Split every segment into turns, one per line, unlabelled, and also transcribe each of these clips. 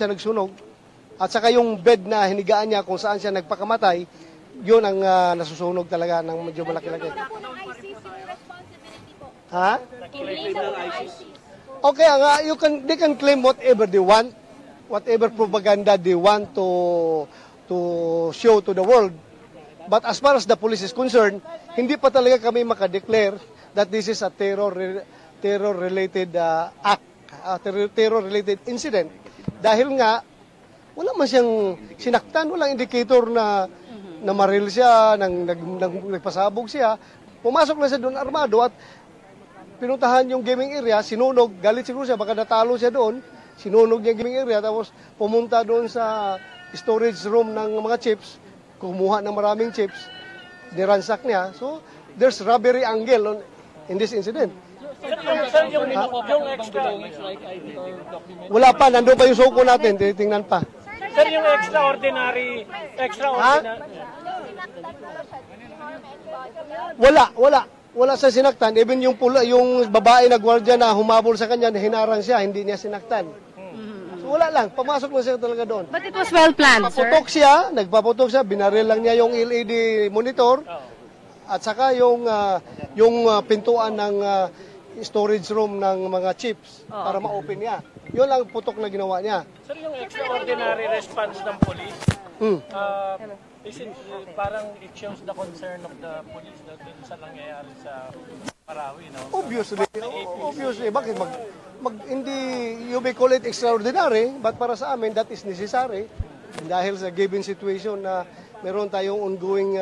siya nagsunog. At saka yung bed na hinigaan niya kung saan siya nagpakamatay, yun ang nasusunog talaga ng medyo malaki-laki. Ha? Okay, they can claim whatever they want, whatever propaganda they want to show to the world. But as far as the police is concerned, hindi pa talaga kami makadeclare that this is a terror-related act, terror-related incident. Dahil nga, wala man siyang sinaktan, walang indicator na maril siya, nagpasabog siya. Pumasok na siya doon armado at pinuntahan yung gaming area, sinunog, galit siguro siya, baka natalo siya doon, sinunog niya yung gaming area, tapos pumunta doon sa storage room ng mga chips, kumuha ng maraming chips, niransak niya. So, there's robbery angle in this incident.
Yung extra
wala pa, nandun pa yung suko natin, titingnan pa.
Sir, yung extraordinary.
Wala sa sinaktan. Even yung babae na gwardiya na humabol sa kanya, hinarang siya, hindi niya sinaktan. So wala lang, pamasok na siya talaga doon.
But it was well planned, sir.
Nagpaputok siya, binaril lang niya yung LED monitor, at saka yung pintuan ng storage room ng mga chips para ma-open niya. Yun lang putok na ginawa niya.
Sir, yung extraordinary response ng police, is it parang it shows the concern of the police na sa nangyayari sa Marawi, no?
Obviously. Bakit hindi, you may call it extraordinary, but para sa amin, that is necessary. Dahil sa given situation na meron tayong ongoing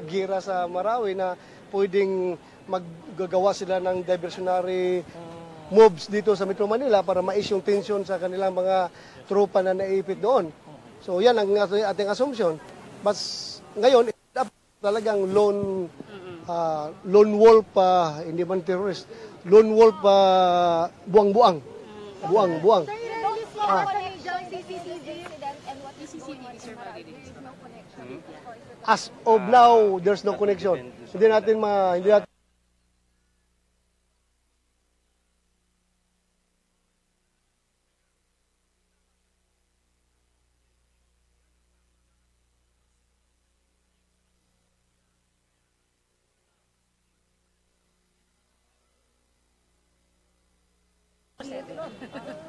gira sa Marawi na pwedeng maggagawa sila ng diversionary moves dito sa Metro Manila para ma-ease yung tension sa kanilang mga tropa na naipit doon. So yan ang ating assumption. But ngayon, talagang lone wolf, hindi man terrorist, lone wolf buang-buang. Buang-buang. As of now, there's no connection. Hindi natin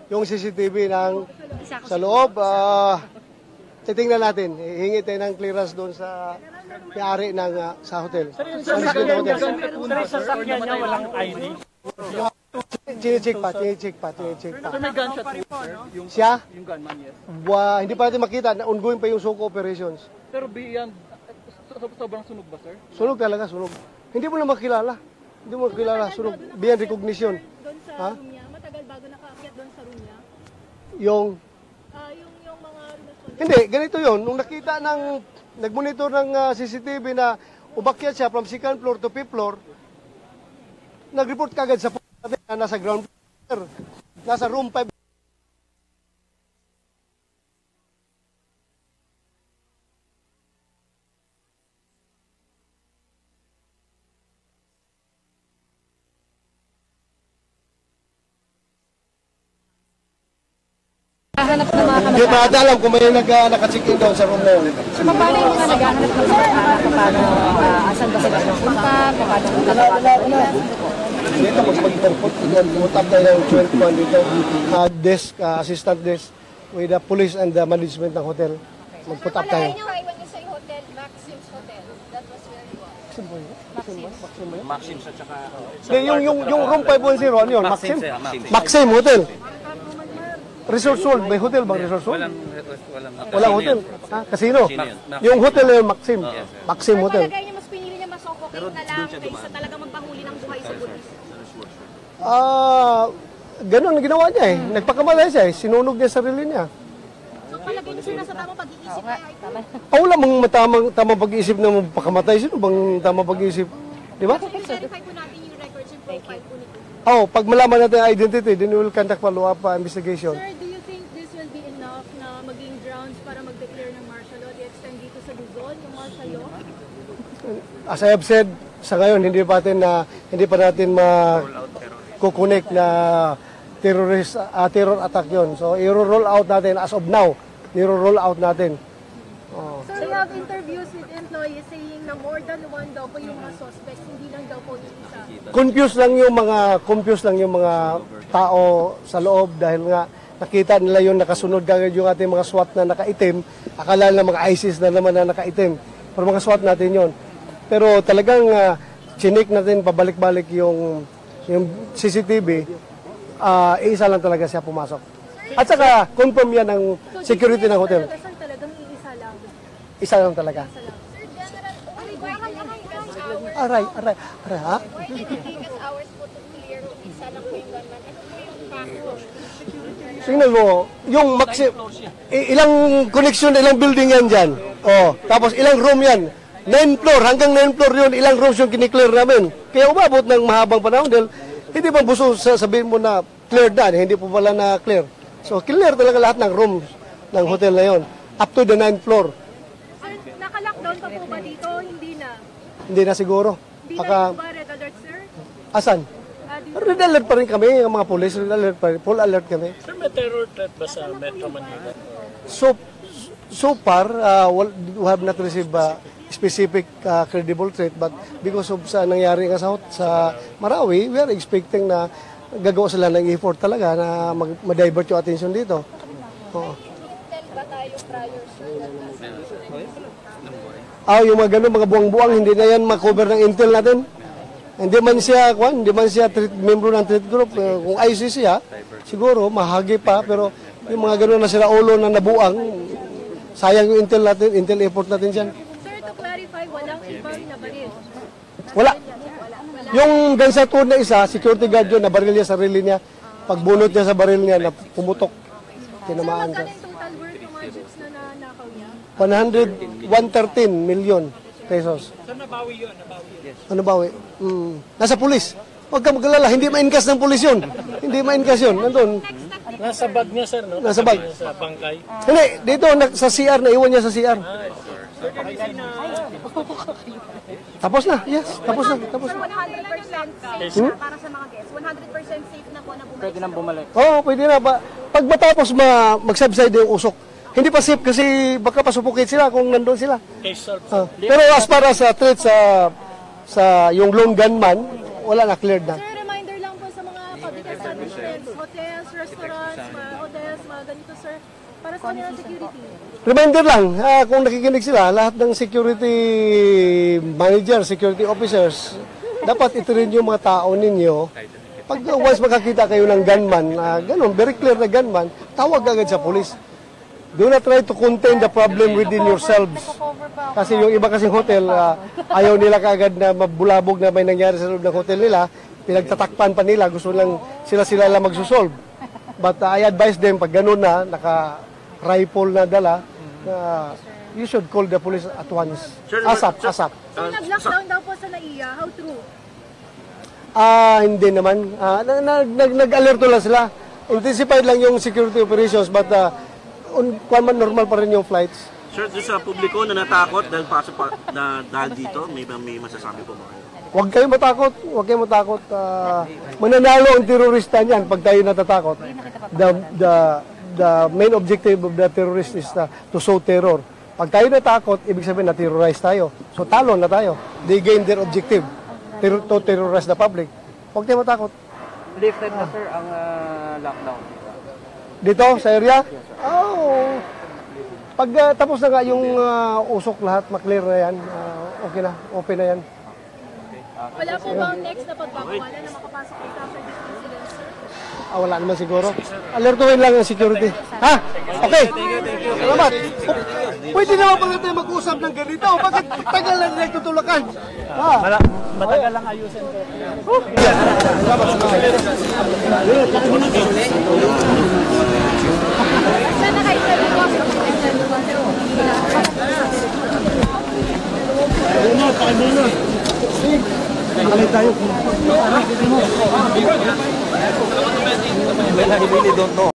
yung CCTV sa loob, titingnan natin. Hihingi tayo ng clearance doon sa may-ari sa hotel.
Sir, yung sasakyan niya walang ID?
Chine-check pa.
May gunshot
Siya?
yung gunman, yes.
Hindi pa natin makita, ongoing pa yung SOCO operations.
Pero beyond, sobrang sunog ba, sir?
Sunog talaga, sunog. Hindi mo na makilala. Sunog. Beyond recognition. Ha?
Matagal bago nakaakyat doon sa room niya?
Yung
mga
hindi, ganito yon. Nung nakita nag-monitor ng CCTV na umakyat siya from second floor to fifth floor, nag-report kagad sa na nasa ground floor, nasa room 5.
Naghahanap ng mga
Hindi pa alam kung may naka-check-in doon sa room na yun.
So, paano yung mga naghahanap ng mga paano, asan ba sila pupunta, paano
Wala. Dito, mag-interpot. Pumutap tayo ng 12 dito. Desk, assistant desk with the police and the management ng hotel. Mag-put up tayo.
When you say hotel, Maxim's Hotel, that was where you are.
Maxim's at saka...
Yung room 510, ano yun? Maxim Hotel. Resort World, may hotel bang Resort World? Walang hotel. Casino. Yung hotel na yun, Maxim. Maxim Hotel.
Palagay niya, mas pinili niya masokokate na lang kaysa talagang magpahuli ng buhay sa pulis.
Ganun ang ginawa niya eh. Nagpakamalay siya eh. Sinunog niya sarili niya.
So palagay niya siya nasa tamang pag-iisip kaya ito?
Wala mang tamang pag-iisip na magpakamatay. Sino bang tamang pag-iisip? Di ba?
I-verify po natin yung records yung profile po nito.
Pag malaman natin ang identity, then we will conduct follow-up investigation.
Sir, do you think this will be enough na maging grounds para mag-declare ng martial law? I-extend dito sa Luzon, yung martial law?
As I have said, sa ngayon, hindi pa natin kukunik na terror attack yon. So, i-roll out natin as of now. I-roll out natin.
Sir, you have interviews with employees saying na more than one daw po yung mga suspects, hindi lang daw po yung isa.
Confused lang yung mga tao sa loob dahil nga nakita nila yung nakasunod kagad yung ating mga SWAT na nakaitim. Akala na mga ISIS na naman na nakaitim. Pero mga SWAT natin yon. Pero talagang chinik natin pabalik-balik yung CCTV. Isa lang talaga siya pumasok. At saka confirm yan ng security ng hotel.
Sir, talagang iisa lang.
Isa lang talaga.
Sir, General,
Aray, ha?
why did it take us hours po to clear kung isa lang po yung gunman? Ano po yung factor?
Tingnan mo, yung ilang connection, ilang building yan dyan. Tapos ilang room yan. 9 floor, hanggang 9 floor yun, ilang rooms yung kiniklear namin. Kaya umabot ng mahabang panahon dahil hindi ba buso sabihin mo na cleared na, hindi po pala na clear. So clear talaga lahat ng rooms ng hotel na yon, up to the 9th floor.
Sir, naka-lockdown pa po ba dito? Hindi na.
Hindi na siguro.
Hindi na po ba red alert, sir?
Asan?
Dito.
Red alert pa rin kami, ang mga police, red alert pa rin, full alert kami.
Sir, may terror threat ba sa Metro Manila?
So far, we have not received specific credible threat, but because of sa nangyari nga sa Marawi, we are expecting na gagawa sila ng effort talaga na ma-divert yung attention dito. Oo.
Ba tayo prior, sir?
Yung mga ganun, mga buwang-buwang, hindi na yan makover ng intel natin. Hindi man siya membro ng threat group. Kung ISIS siya, siguro mahagi pa, pero yung mga ganun na sila ulo na nabuang, sayang yung intel natin, intel effort natin dyan.
Sir, to clarify, walang ibang nabaril.
Wala. Yung gansa tour na isa, security guard yun, nabaril niya sarili niya. Pagbunot niya sa baril niya, na pumutok. Tinamaan
Sir,
ka.
magkano yung total worth ng mga jeeps na nanakaw niya?
113 million pesos.
Sir, nabawi yun, nabawi.
Ano bawi? Nasa pulis. Huwag ka mag-alala, hindi ma-encash ng pulis yun. Hindi ma-encash yun. Nandun.
Nasa bag niya, sir, no?
Nasa bag.
Sa bangkay.
Hindi, dito sa CR, naiwan niya sa CR. Tapos na, yes. Tapos na.
100% safe para sa mga guests. 100% safe na po na bumalik.
Pwede nang bumalik.
Oo, pwede na. Pag matapos mag-subside yung usok, hindi pa safe kasi baka pasupukit sila kung nandun sila.
Case solved.
Pero as para sa threat sa yung lone gunman, wala na, cleared na.
Sir, reminder lang po sa mga public establishments, hotels, restaurants, mga hotels, mga ganito, sir, para sa kanilang security.
Reminder lang, kung nakikinig sila, lahat ng security manager, security officers, dapat ito rin yung mga tao ninyo. Pag once makakita kayo ng gunman, ganun, very clear na gunman, tawag agad sa police. Do not try to contain the problem within yourselves. Kasi yung iba kasing hotel, ayaw nila kaagad na mabulabog na may nangyari sa loob ng hotel nila, pinagtatakpan pa nila, gusto lang sila lang magsusolve. But I advise them, pag ganun na, naka-rifle na dala, you should call the police at once. ASAP.
So, nag-lockdown daw po sa NAIA. How true?
Hindi naman. Nag-alerto lang sila. Intensified lang yung security operations, but normal pa rin yung flights.
Sir, doon sa publiko na natakot dahil dahil dito, may masasabi po ba kayo?
Huwag kayong matakot. Huwag kayong matakot. Mananalo ang terorista niyan pag tayo natatakot. The main objective of the terrorist is to sow terror. Pag tayo natakot, ibig sabihin na-terrorize tayo. So talo na tayo. They gain their objective to terrorize the public. Huwag tayo matakot.
Lifted na, sir, ang lockdown.
Dito, sa area? Pag tapos na nga yung usok lahat, maklear na yan, okay na, open na yan.
Wala po ba ang next na pagbabawalan na makapasok dito after this incident, sir?
Wala naman siguro. Alertuhin lang ang security. Ha? Okay. Salamat. Pwede naman pala tayo mag-usap ng ganito. Bakit tagal na nagtutulakan?
Matagal lang ayusin ko.
Sana kayo sa
Alay tayo.
I really don't know.